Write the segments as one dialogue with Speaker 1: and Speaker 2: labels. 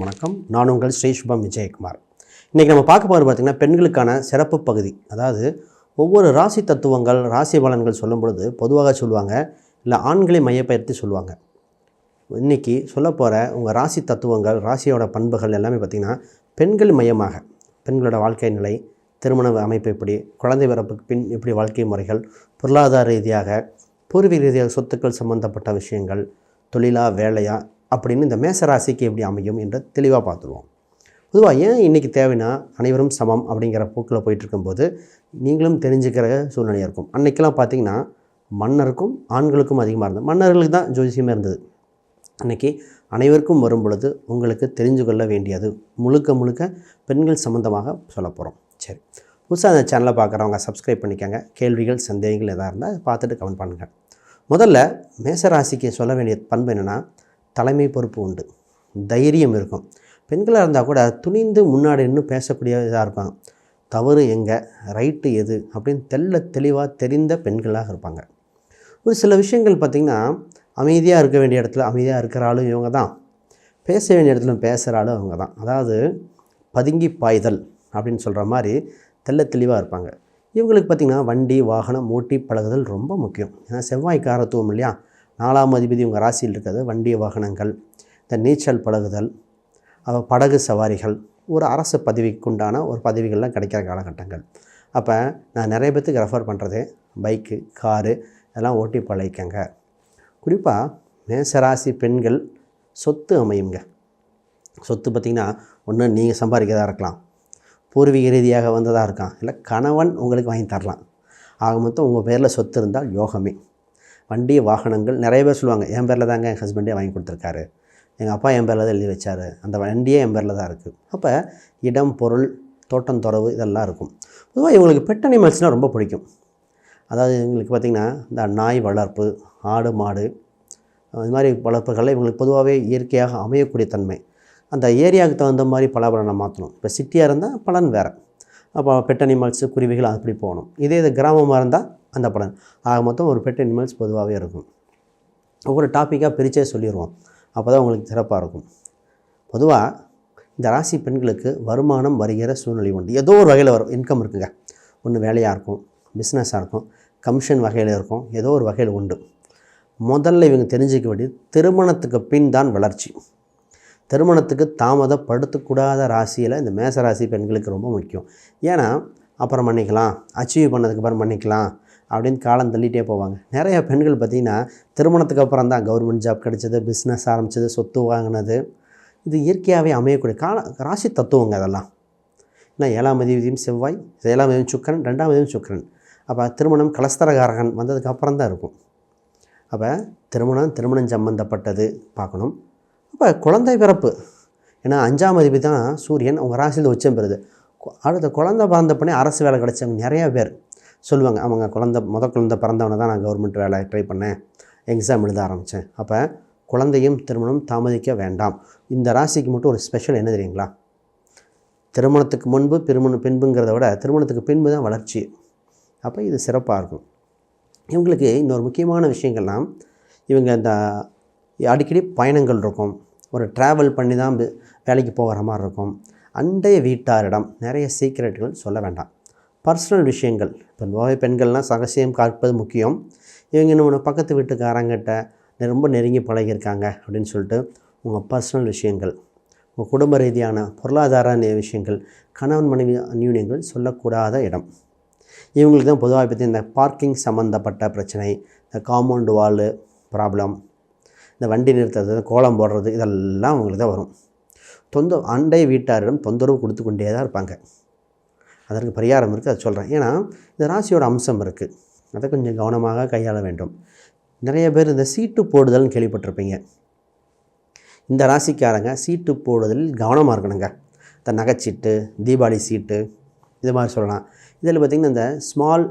Speaker 1: வணக்கம், நான் உங்கள் ஸ்ரீ சுபம் விஜயகுமார். இன்றைக்கி நம்ம பார்க்க போகிறது பார்த்திங்கன்னா பெண்களுக்கான சிறப்பு பகுதி. அதாவது ஒவ்வொரு ராசி தத்துவங்கள், ராசி பலன்கள் சொல்லும் பொழுது பொதுவாக சொல்லுவாங்க, இல்லை ஆண்களை மையப்படுத்தி சொல்லுவாங்க. இன்றைக்கி சொல்ல போகிற உங்கள் ராசி தத்துவங்கள், ராசியோட பண்புகள் எல்லாமே பார்த்திங்கன்னா பெண்கள் மையமாக, பெண்களோட வாழ்க்கை நிலை, திருமண அமைப்பு எப்படி, குழந்தை பிறப்புக்கு பின் எப்படி வாழ்க்கை முறைகள், பொருளாதார ரீதியாக, பூர்வீக ரீதியாக சொத்துக்கள் சம்மந்தப்பட்ட விஷயங்கள், தொழிலா வேலையா அப்படின்னு இந்த மேச ராசிக்கு எப்படி அமையும் என்று தெளிவாக பார்த்துருவோம். பொதுவாக ஏன் இன்றைக்கி தேவைன்னா, அனைவரும் சமம் அப்படிங்கிற போக்கில் போயிட்டுருக்கும்போது நீங்களும் தெரிஞ்சுக்கிற சூழ்நிலையாக இருக்கும். அன்றைக்கெல்லாம் பார்த்திங்கன்னா மன்னருக்கும் ஆண்களுக்கும் அதிகமாக இருந்தது, மன்னர்களுக்கு தான் ஜோசியமே இருந்தது. அன்றைக்கி அனைவருக்கும் வரும் பொழுது உங்களுக்கு தெரிஞ்சு கொள்ள வேண்டியது முழுக்க பெண்கள் சம்மந்தமாக சொல்ல போகிறோம். சரி, புதுசாக அந்த சேனலை பார்க்குறவங்க சப்ஸ்கிரைப் பண்ணிக்கோங்க. கேள்விகள் சந்தேகங்கள் எதாக இருந்தால் பார்த்துட்டு கமெண்ட் பண்ணுங்கள். முதல்ல மேசராசிக்கு சொல்ல வேண்டிய பண்பு என்னென்னா, தலைமை பொறுப்பு உண்டு, தைரியம் இருக்கும். பெண்களாக இருந்தால் கூட துணிந்து முன்னாடி இன்னும் பேசக்கூடிய இதாக இருப்பாங்க. தவறு எங்கே, ரைட்டு எது அப்படின்னு தெளிவாக தெரிந்த பெண்களாக இருப்பாங்க. ஒரு சில விஷயங்கள் பார்த்திங்கன்னா, அமைதியாக இருக்க வேண்டிய இடத்துல அமைதியாக இருக்கிற ஆளும் இவங்க தான், பேச வேண்டிய இடத்துல பேசுகிற ஆளும் அவங்க தான். அதாவது பதுங்கி பாய்தல் அப்படின்னு சொல்கிற மாதிரி தெளிவாக இருப்பாங்க. இவங்களுக்கு பார்த்திங்கன்னா வண்டி வாகனம் ஓட்டி பழகுதல் ரொம்ப முக்கியம். ஏன்னா செவ்வாய் காரத்துவம் இல்லையா, 4ஆம் அதிபதி உங்கள் ராசியில் இருக்கிறது. வண்டி வாகனங்கள், இந்த நீச்சல் பழகுதல், படகு சவாரிகள், ஒரு அரசு பதவிக்குண்டான ஒரு பதவிகள்லாம் கிடைக்கிற காலகட்டங்கள். அப்போ நான் நிறைய பேர்த்துக்கு ரெஃபர் பண்ணுறது பைக்கு, காரு இதெல்லாம் ஓட்டி பழகிக்கங்க. குறிப்பாக மேசராசி பெண்கள் சொத்து அமையுங்க. சொத்து பார்த்திங்கன்னா ஒன்று நீங்கள் சம்பாதிக்கிறதா இருக்கலாம், பூர்வீக ரீதியாக வந்ததாக இருக்கலாம், இல்லை கணவன் உங்களுக்கு வாங்கி தரலாம். ஆக மொத்தம் உங்கள் பேரில் சொத்து இருந்தால் யோகமே. வண்டி வாகனங்கள் நிறைய பேர் சொல்லுவாங்க, என் பேரில் தாங்க என் ஹஸ்பண்டே வாங்கி கொடுத்துருக்காரு, எங்கள் அப்பா என் பேரில் தான் எழுதி வச்சார், அந்த வண்டியே என் பேரில் தான் இருக்குது. அப்போ இடம், பொருள், தோட்டம், துறவு இதெல்லாம் இருக்கும். பொதுவாக இவங்களுக்கு பெட் அனிமல்ஸ்னால் ரொம்ப பிடிக்கும். அதாவது இவங்களுக்கு பார்த்திங்கன்னா இந்த நாய் வளர்ப்பு, ஆடு மாடு இது மாதிரி வளர்ப்புகளில் இவங்களுக்கு பொதுவாகவே இயற்கையாக அமையக்கூடிய தன்மை. அந்த ஏரியாவுக்கு தகுந்த மாதிரி பலனை மாற்றணும். இப்போ சிட்டியாக இருந்தால் பலன் வேறு. அப்போ பெட் அனிமல்ஸு, குருவிகள் அப்படி போகணும். இது கிராமமாக இருந்தால் அந்த பலன். ஆக மொத்தம் ஒரு பெட் அனிமல்ஸ் பொதுவாகவே இருக்கும். ஒவ்வொரு டாப்பிக்காக பிரித்தே சொல்லிடுவோம், அப்போ தான் உங்களுக்கு சிறப்பாக இருக்கும். பொதுவாக இந்த ராசி பெண்களுக்கு வருமானம் வருகிற சூழ்நிலை உண்டு. ஏதோ ஒரு வகையில் வரும், இன்கம் இருக்குங்க. ஒன்று வேலையாக இருக்கும், பிஸ்னஸாக இருக்கும், கமிஷன் வகையில் இருக்கும், ஏதோ ஒரு வகையில் உண்டு. முதல்ல இவங்க தெரிஞ்சிக்க வேண்டியது, திருமணத்துக்கு பின் தான் வளர்ச்சி. திருமணத்துக்கு தாமதப்படுத்தக்கூடாத ராசியில் இந்த மேசராசி பெண்களுக்கு ரொம்ப முக்கியம். ஏன்னா அப்புறம் பண்ணிக்கலாம், அச்சீவ் பண்ணதுக்கு அப்புறம் பண்ணிக்கலாம் அப்படின்னு காலம் தள்ளிகிட்டே போவாங்க. நிறைய பெண்கள் பார்த்திங்கன்னா திருமணத்துக்கு அப்புறம் தான் கவர்மெண்ட் ஜாப் கிடச்சது, பிஸ்னஸ் ஆரம்பித்தது, சொத்து வாங்கினது. இது இயற்கையாகவே அமையக்கூடிய ராசி தத்துவங்க அதெல்லாம். ஏன்னா 7ஆம் அதிபதியும் செவ்வாய், 7ஆம் அதிபதியும் சுக்கிரன், 2ஆம் அதிபதியும் சுக்கிரன். அப்போ திருமணம் கலஸ்தரகாரகன் வந்ததுக்கு அப்புறம் தான் இருக்கும். அப்போ திருமணம் சம்மந்தப்பட்டது பார்க்கணும். அப்போ குழந்தை பிறப்பு, ஏன்னா 5ஆம் அதிபதி தான் சூரியன் உங்கள் ராசியில் உச்சம் பெறுது. அடுத்த குழந்தை பிறந்தப்பனே அரசு வேலை கிடச்சவங்க நிறையா பேர் சொல்லுவாங்க, அவங்க குழந்தை பிறந்தவனை தான் நான் கவர்மெண்ட் வேலை ட்ரை பண்ணேன், எக்ஸாம் எழுத ஆரம்பித்தேன். அப்போ குழந்தையும் திருமணம் தாமதிக்க வேண்டாம். இந்த ராசிக்கு மட்டும் ஒரு ஸ்பெஷல் என்ன தெரியுங்களா, திருமணத்துக்கு முன்பு பின்புங்கிறத விட திருமணத்துக்கு பின்பு தான் வளர்ச்சி. அப்போ இது சிறப்பாக இருக்கும். இவங்களுக்கு இன்னொரு முக்கியமான விஷயங்கள்லாம், இவங்க இந்த அடிக்கடி பயணங்கள் இருக்கும், ஒரு ட்ராவல் பண்ணி தான் வேலைக்கு போகிற மாதிரி இருக்கும். அண்டைய வீட்டாரிடம் நிறைய சீக்ரெட்டுகள் சொல்ல வேண்டாம். பர்சனல் விஷயங்கள், பொதுவாகவே பெண்கள்லாம் ரகசியம் காப்பது முக்கியம். இவங்க இன்னொன்று பக்கத்து வீட்டுக்காரங்கிட்ட ரொம்ப நெருங்கி பழகியிருக்காங்க அப்படின்னு சொல்லிட்டு உங்கள் பர்சனல் விஷயங்கள், உங்கள் குடும்ப ரீதியான பொருளாதார விஷயங்கள், கணவன் மனைவி அந்யூன்யங்கள் சொல்லக்கூடாத இடம். இவங்களுக்கு தான் பொதுவாக பற்றி இந்த பார்க்கிங் சம்மந்தப்பட்ட பிரச்சனை, இந்த காம்பவுண்ட் வாலு ப்ராப்ளம், இந்த வண்டி நிறுத்துறது, கோலம் போடுறது இதெல்லாம் அவங்களுக்கு தான் வரும். அண்டை வீட்டாரிடம் தொந்தரவு கொடுத்து கொண்டே தான் இருப்பாங்க. அதற்கு பரிகாரம் இருக்குது, அதை சொல்கிறேன். ஏன்னா இந்த ராசியோட அம்சம் இருக்குது, அதை கொஞ்சம் கவனமாக கையாள வேண்டும். நிறைய பேர் இந்த சீட்டு போடுதல்னு கேள்விப்பட்டிருப்பீங்க. இந்த ராசிக்காரங்க சீட்டு போடுதலில் கவனமாக இருக்கணுங்க. இந்த நகைச்சீட்டு, தீபாவளி சீட்டு இது மாதிரி சொல்லலாம். இதில் பார்த்திங்கன்னா இந்த ஸ்மால்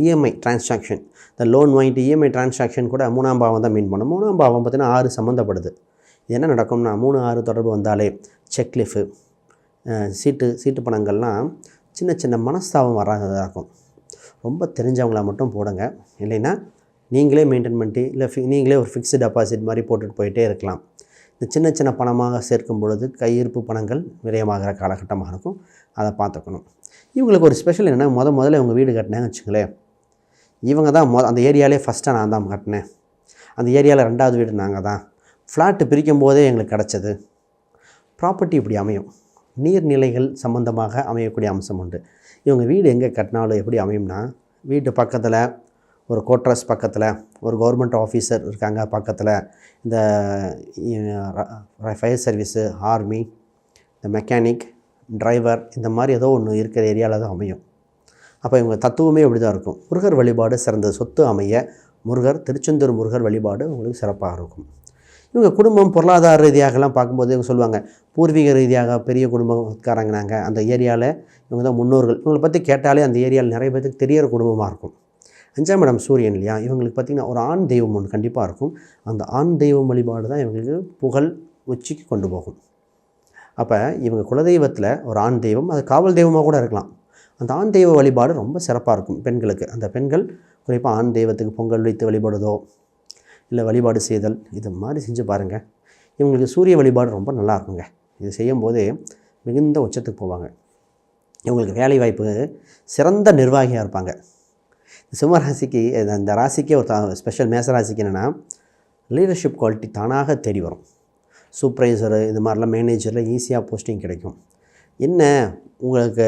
Speaker 1: இஎம்ஐ டிரான்சாக்ஷன், இந்த லோன் வாங்கிட்டு இஎம்ஐ டிரான்சாக்ஷன் கூட 3ஆம் பாவம் தான் மீன் பண்ணும். 3ஆம் பாவம் பார்த்திங்கன்னா 6 சம்மந்தப்படுது. இது என்ன நடக்கும்னா 3, 6 தொடர்பு வந்தாலே செக்லிஃபு, சீட்டு பணங்கள்லாம் சின்ன மனஸ்தாபம் வராததாக இருக்கும். ரொம்ப தெரிஞ்சவங்களாக மட்டும் போடுங்க, இல்லைன்னா நீங்களே மெயின்டைன் பண்ணிட்டு இல்லை நீங்களே ஒரு ஃபிக்ஸ்டு டெபாசிட் மாதிரி போட்டுட்டு போயிட்டே இருக்கலாம். இந்த சின்ன சின்ன பணமாக சேர்க்கும் பொழுது கையிருப்பு பணங்கள் விரயமாகிற காலகட்டமாக இருக்கும். அதை பார்த்துக்கணும். இவங்களுக்கு ஒரு ஸ்பெஷல் என்னென்னா, முதல்ல இவங்க வீடு கட்டினேன்னு வச்சுங்களேன், இவங்க தான் அந்த ஏரியாவிலே ஃபஸ்ட்டாக நான் தான் கட்டினேன், அந்த ஏரியாவில் 2வது வீடு நாங்கள் தான், ஃப்ளாட்டு பிரிக்கும் போதே எங்களுக்கு கிடச்சது. ப்ராப்பர்ட்டி இப்படி அமையும். நீர்நிலைகள் சம்மந்தமாக அமையக்கூடிய அம்சம் உண்டு. இவங்க வீடு எங்கே கட்டினாலும் எப்படி அமையும்னா, வீட்டு பக்கத்தில் ஒரு கோட்ரஸ், பக்கத்தில் ஒரு கவர்மெண்ட் ஆஃபீஸர் இருக்காங்க, பக்கத்தில் இந்த ஃபயர் சர்வீஸு, ஆர்மி, இந்த மெக்கானிக், டிரைவர், இந்த மாதிரி ஏதோ ஒன்று இருக்கிற ஏரியாவில் தான் அமையும். அப்போ இவங்க தத்துவமே இப்படி தான் இருக்கும். முருகர் வழிபாடு சிறந்த சொத்து அமைய முருகர், திருச்செந்தூர் முருகர் வழிபாடு உங்களுக்கு சிறப்பாக இருக்கும். இவங்க குடும்பம் பொருளாதார ரீதியாகலாம் பார்க்கும்போது இவங்க சொல்லுவாங்க, பூர்வீக ரீதியாக பெரிய குடும்பக்காரங்க நாங்கள், அந்த ஏரியாவில் இவங்க தான் முன்னோர்கள். இவங்களை பற்றி கேட்டாலே அந்த ஏரியாவில் நிறைய பேருக்கு தெரியிற குடும்பமாக இருக்கும். 5ஆம் இடம் சூரியன் இல்லையா, இவங்களுக்கு பார்த்திங்கன்னா ஒரு ஆண் தெய்வம் ஒன்று கண்டிப்பாக இருக்கும். அந்த ஆண் தெய்வம் வழிபாடு தான் இவங்களுக்கு புகழ் உச்சிக்கு கொண்டு போகும். அப்போ இவங்க குலதெய்வத்தில் ஒரு ஆண் தெய்வம், அது காவல் தெய்வமாக கூட இருக்கலாம். அந்த ஆண் தெய்வ வழிபாடு ரொம்ப சிறப்பாக இருக்கும் பெண்களுக்கு. அந்த பெண்கள் குறிப்பாக ஆண் தெய்வத்துக்கு பொங்கல் வைத்து வழிபடுதோ இல்லை வழிபாடு செய்தல், இது மாதிரி செஞ்சு பாருங்கள். இவங்களுக்கு சூரிய வழிபாடு ரொம்ப நல்லா இருக்குங்க. இது செய்யும்போதே மிகுந்த உச்சத்துக்கு போவாங்க. இவங்களுக்கு வேலை வாய்ப்பு, சிறந்த நிர்வாகியாக இருப்பாங்க. சிம்மராசிக்கு, இந்த ராசிக்கே ஒரு ஸ்பெஷல் மேச ராசிக்கு என்னென்னா, லீடர்ஷிப் குவாலிட்டி தானாக தேடி வரும். சூப்பர்வைசரு இது மாதிரிலாம் மேனேஜரில் ஈஸியாக போஸ்டிங் கிடைக்கும். என்ன உங்களுக்கு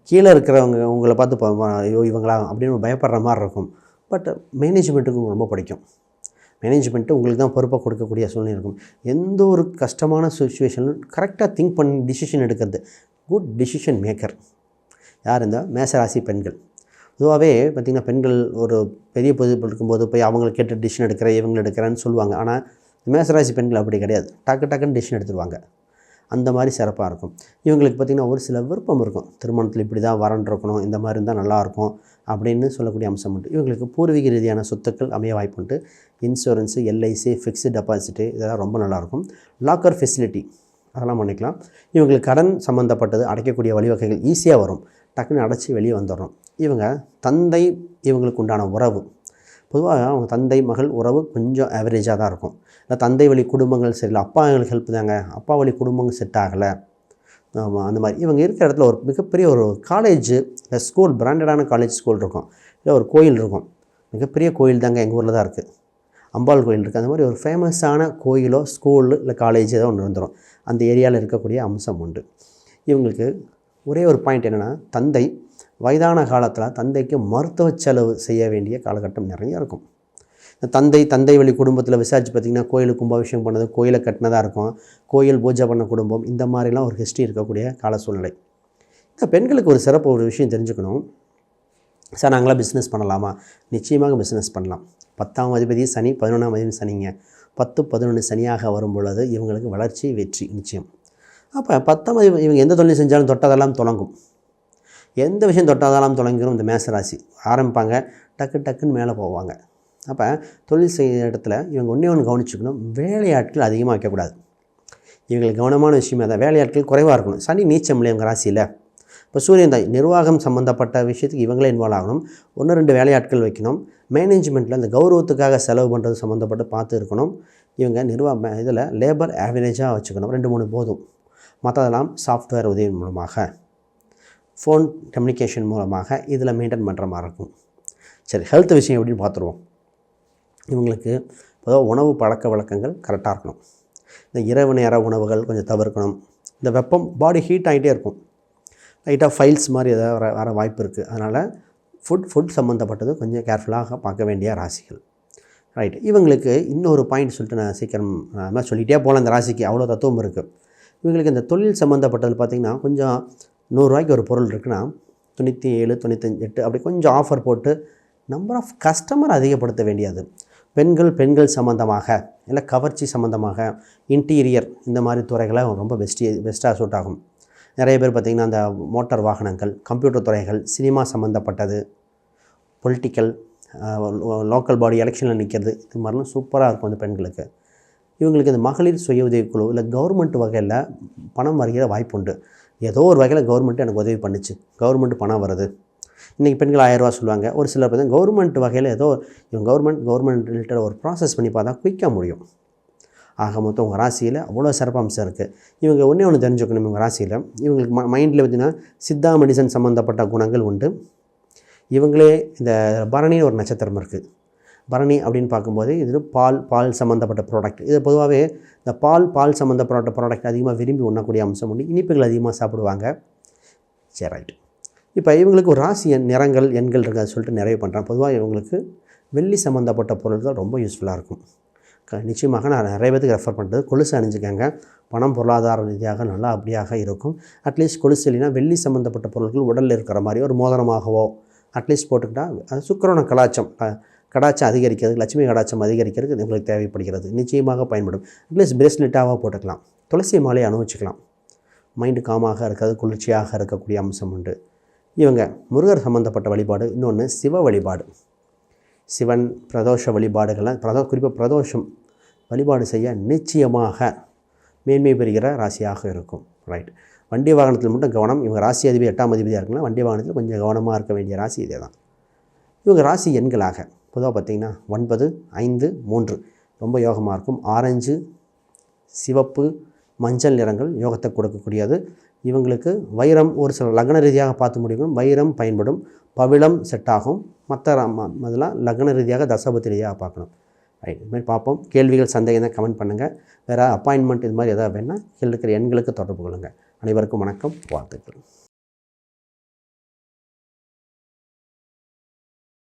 Speaker 1: கீழே இருக்கிறவங்க உங்களை பார்த்து ஐயோ இவங்களா அப்படின்னு பயப்படுற மாதிரி இருக்கும். பட் மேனேஜ்மெண்ட்டுக்கு ரொம்ப பிடிக்கும். மேனேஜ்மெண்ட்டு உங்களுக்கு தான் பொறுப்பாக கொடுக்கக்கூடிய சூழ்நிலை இருக்கும். எந்த ஒரு கஷ்டமான சுச்சுவேஷனும் கரெக்டாக திங்க் பண்ணி டிசிஷன் எடுக்கிறது, குட் டிசிஷன் மேக்கர் யார்? இந்த மேசராசி பெண்கள். பொதுவாகவே பார்த்திங்கன்னா, பெண்கள் ஒரு பெரிய பொறுப்பு இருக்கும்போது போய் அவங்களை கேட்டு டிசிஷன் எடுக்கிறேன், இவங்களை எடுக்கிறேன்னு சொல்லுவாங்க. ஆனால் மேசராசி பெண்கள் அப்படி கிடையாது. டக்குன்னு டிசிஷன் எடுத்துருவாங்க. அந்த மாதிரி சிறப்பாக இருக்கும். இவங்களுக்கு பார்த்திங்கன்னா ஒரு சில விருப்பம் இருக்கும். திருமணத்தில் இப்படி தான் வரன் இருக்கணும், இந்த மாதிரி இருந்தால் நல்லாயிருக்கும் அப்படின்னு சொல்லக்கூடிய அம்சம் உண்டு. இவங்களுக்கு பூர்வீக ரீதியான சொத்துக்கள் அமைய வாய்ப்புண்டு. இன்சூரன்ஸு, எல்ஐசி, ஃபிக்ஸ்டு டெபாசிட்டு இதெல்லாம் ரொம்ப நல்லாயிருக்கும். லாக்கர் ஃபெசிலிட்டி அதெல்லாம் பண்ணிக்கலாம். இவங்களுக்கு கடன் சம்மந்தப்பட்டது அடைக்கக்கூடிய வழிவகைகள் ஈஸியாக வரும். டக்குன்னு அடைச்சி வெளியே வந்துடுறோம். இவங்க தந்தை இவங்களுக்கு உண்டான உறவு, பொதுவாக அவங்க தந்தை மகள் உறவு கொஞ்சம் ஆவரேஜாக தான் இருக்கும். இல்லை தந்தை வழி குடும்பங்கள் சரியில்லை, அப்பா எங்களுக்கு ஹெல்ப் தாங்க, அப்பா வழி குடும்பங்கள் செட் ஆகலை, அந்த மாதிரி. இவங்க இருக்கிற இடத்துல ஒரு மிகப்பெரிய ஒரு காலேஜு இல்லை ஸ்கூல், பிராண்டடான காலேஜ் ஸ்கூல் இருக்கும், இல்லை ஒரு கோயில் இருக்கும். மிகப்பெரிய கோயில் தாங்க எங்கள் ஊரில் தான் இருக்குது, அம்பாள் கோயில் இருக்குது. அந்த மாதிரி ஒரு ஃபேமஸான கோயிலோ ஸ்கூலு இல்லை காலேஜ் ஏதோ ஒன்று வந்துடும். அந்த ஏரியாவில் இருக்கக்கூடிய அம்சம் உண்டு. இவங்களுக்கு ஒரே ஒரு பாயிண்ட் என்னென்னா, தந்தை வயதான காலத்தில் தந்தைக்கு மருத்துவ செலவு செய்ய வேண்டிய காலகட்டம் நிறைய இருக்கும். தந்தை வழி குடும்பத்தில் விசாரித்து பார்த்திங்கன்னா, கோயிலுக்கு கும்பாபிஷேகம் பண்ணது, கோயிலை கட்டினதாக இருக்கும், கோயில் பூஜை பண்ண குடும்பம், இந்த மாதிரிலாம் ஒரு ஹிஸ்ட்ரி இருக்கக்கூடிய கால சூழ்நிலை. இந்த பெண்களுக்கு ஒரு சிறப்பு ஒரு விஷயம் தெரிஞ்சுக்கணும். சார் நாங்களாம் பிஸ்னஸ் பண்ணலாமா? நிச்சயமாக பிஸ்னஸ் பண்ணலாம். 10ஆம் அதிபதி சனி, 11ஆம் அதிபதி சனிங்க. 10, 11 சனியாக வரும் பொழுது இவங்களுக்கு வளர்ச்சி, வெற்றி நிச்சயம். அப்போ 10ஆம் அதிபதி இவங்க எந்த தொழில் செஞ்சாலும் தொட்டதெல்லாம் தொடங்கும். எந்த விஷயம் தொட்டாதாலும் தொடங்கிடும். இந்த மேசராசி ஆரம்பிப்பாங்க, டக்குன்னு மேலே போவாங்க. அப்போ தொழில் செய்கிற இடத்துல இவங்க ஒன்று கவனிச்சுக்கணும், வேலையாட்கள் அதிகமாக வைக்கக்கூடாது. இவங்களுக்கு கவனமான விஷயமே தான், வேலையாட்கள் குறைவாக இருக்கணும். சனி நீச்சம் இல்லை இவங்க ராசியில். இப்போ சூரியன் தான் நிர்வாகம் சம்மந்தப்பட்ட விஷயத்துக்கு இவங்களே இன்வால்வ் ஆகணும். 1-2 வேலையாட்கள் வைக்கணும். மேனேஜ்மெண்ட்டில் இந்த கௌரவத்துக்காக செலவு பண்ணுறது சம்மந்தப்பட்டு பார்த்து இருக்கணும். இவங்க இதில் லேபர் ஆவரேஜாக வச்சுக்கணும், 2-3 போதும். மற்றதெல்லாம் சாஃப்ட்வேர் உதவி மூலமாக, ஃபோன் கம்யூனிகேஷன் மூலமாக இதில் மெயின்டைன் பண்ணுற மாதிரி இருக்கும். சரி, ஹெல்த் விஷயம் எப்படின்னு பார்த்துருவோம். இவங்களுக்கு பொதுவாக உணவு பழக்க வழக்கங்கள் கரெக்டாக இருக்கணும். இந்த இரவு நேர உணவுகள் கொஞ்சம் தவிர்க்கணும். இந்த வெப்பம் பாடி ஹீட் ஆகிட்டே இருக்கும், லைட்டாக ஃபைல்ஸ் மாதிரி எதாவது வர வாய்ப்பு இருக்குது. அதனால் ஃபுட் சம்மந்தப்பட்டது கொஞ்சம் கேர்ஃபுல்லாக பார்க்க வேண்டிய ராசிகள். ரைட். இவங்களுக்கு இன்னொரு பாயிண்ட் சொல்லிட்டு நான் சீக்கிரம் மாதிரி சொல்லிகிட்டே போகலாம். இந்த ராசிக்கு அவ்வளோ தத்துவம் இருக்குது. இவங்களுக்கு இந்த தொழில் சம்மந்தப்பட்டது பார்த்திங்கன்னா, கொஞ்சம் 100 ரூபாய்க்கு ஒரு பொருள் இருக்குன்னா 97, 98 அப்படி கொஞ்சம் ஆஃபர் போட்டு நம்பர் ஆஃப் கஸ்டமர் அதிகப்படுத்த வேண்டியது. பெண்கள் சம்மந்தமாக, இல்லை கவர்ச்சி சம்மந்தமாக, இன்டீரியர் இந்த மாதிரி துறைகளை ரொம்ப பெஸ்ட்டாக சூட் ஆகும். நிறைய பேர் பார்த்திங்கன்னா அந்த மோட்டார் வாகனங்கள், கம்ப்யூட்டர் துறைகள், சினிமா சம்மந்தப்பட்டது, பொலிட்டிக்கல், லோக்கல் பாடி எலெக்ஷனில் நிற்கிறது, இது மாதிரிலாம் சூப்பராக இருக்கும் அந்த பெண்களுக்கு. இவங்களுக்கு இந்த மகளிர் சுய உதவிக்குழு இல்லை கவர்மெண்ட் வகையில் பணம் வருகிற வாய்ப்பு உண்டு. ஏதோ ஒரு வகையில் கவர்மெண்ட் எனக்கு உதவி பண்ணிச்சு, கவர்மெண்ட் பணம் வருது. இன்றைக்கி பெண்கள் 1000 ரூபா சொல்லுவாங்க. ஒரு சிலர் பார்த்தீங்கன்னா கவர்மெண்ட் வகையில் ஏதோ இவங்க கவர்மெண்ட் ரிலேட்டட் ஒரு ப்ராசஸ் பண்ணி பார்த்தா குயிக்காக முடியும். ஆக மொத்தம் உங்கள் ராசியில் அவ்வளோ சிறப்பம்சம் இருக்குது. இவங்க ஒன்றே ஒன்று தெரிஞ்சுக்கணும். இவங்க ராசியில் இவங்களுக்கு மைண்டில் பார்த்திங்கன்னா சித்தா மெடிசன் சம்மந்தப்பட்ட குணங்கள் உண்டு. இவங்களே இந்த பரணின்னு ஒரு நட்சத்திரம் இருக்குது. பரணி அப்படின்னு பார்க்கும்போது இது பால் சம்மந்தப்பட்ட ப்ராடக்ட். இது பொதுவாகவே இந்த பால் சம்மந்தப்பட்ட ப்ராடக்ட் அதிகமாக விரும்பி உண்ணக்கூடிய அம்சம் உண்டு. இனிப்புகள் அதிகமாக சாப்பிடுவாங்க. சரி, ரைட். இப்போ இவங்களுக்கு ஒரு ராசி நிறங்கள் எண்கள் இருக்குது சொல்லிட்டு நிறைய பண்ணுறாங்க. பொதுவாக இவங்களுக்கு வெள்ளி சம்மந்தப்பட்ட பொருட்கள் ரொம்ப யூஸ்ஃபுல்லாக இருக்கும். நிச்சயமாக நான் நிறைய பேருக்கு ரெஃபர் பண்ணுறது கொலுசு அணிஞ்சிக்கங்க. பணம் பொருளாதார ரீதியாக நல்லா அப்படியாக இருக்கும். அட்லீஸ்ட் கொலுசு இல்லைன்னா வெள்ளி சம்மந்தப்பட்ட பொருட்கள் உடலில் இருக்கிற மாதிரி ஒரு மோதிரமாகவோ அட்லீஸ்ட் போட்டுக்கிட்டால் அது சுக்கிரன கடாச்சம் அதிகரிக்கிறது, லட்சுமி கடாச்சம் அதிகரிக்கிறதுக்கு உங்களுக்கு தேவைப்படுகிறது. நிச்சயமாக பயன்படும். அட்லீஸ்ட் பிரேஸ்லெட்டாக போட்டுக்கலாம். துளசி மாலையை அனுபவிச்சுக்கலாம். மைண்டு காமாக இருக்கிறது, குளிர்ச்சியாக இருக்கக்கூடிய அம்சம் உண்டு. இவங்க முருகர் சம்மந்தப்பட்ட வழிபாடு, இன்னொன்று சிவ வழிபாடு, சிவன் பிரதோஷ வழிபாடுகள்லாம் குறிப்பாக பிரதோஷம் வழிபாடு செய்ய நிச்சயமாக மேன்மை பெறுகிற ராசியாக இருக்கும். ரைட். வண்டி வாகனத்தில் மட்டும் கவனம். இவங்க ராசி அதிபதி 8ஆம் அதிபதியாக இருக்குன்னா வண்டி வாகனத்தில் கொஞ்சம் கவனமாக இருக்க வேண்டிய ராசி இதே தான். இவங்க ராசி எண்களாக பொதுவாக பார்த்திங்கன்னா 9, 5, 3 ரொம்ப யோகமாக இருக்கும். ஆரஞ்சு, சிவப்பு, மஞ்சள் நிறங்கள் யோகத்தை கொடுக்கக்கூடியது. இவங்களுக்கு வைரம் ஒரு சில லக்ன ரீதியாக பார்த்து முடியும். வைரம் பயன்படும். பவிழம் செட் ஆகும். மற்ற அதெல்லாம் லக்ன ரீதியாக தசாபதி ரீதியாக பார்க்கணும். ரைட். இதுமாதிரி பார்ப்போம். கேள்விகள் சந்தேகம் தான் கமெண்ட் பண்ணுங்கள். வேறு அப்பாயின்மெண்ட் இது மாதிரி எதாவது வேணால் கீழே இருக்கிற எண்களுக்கு தொடர்பு கொள்ளுங்கள். அனைவருக்கும் வணக்கம், வாழ்த்துக்கள்.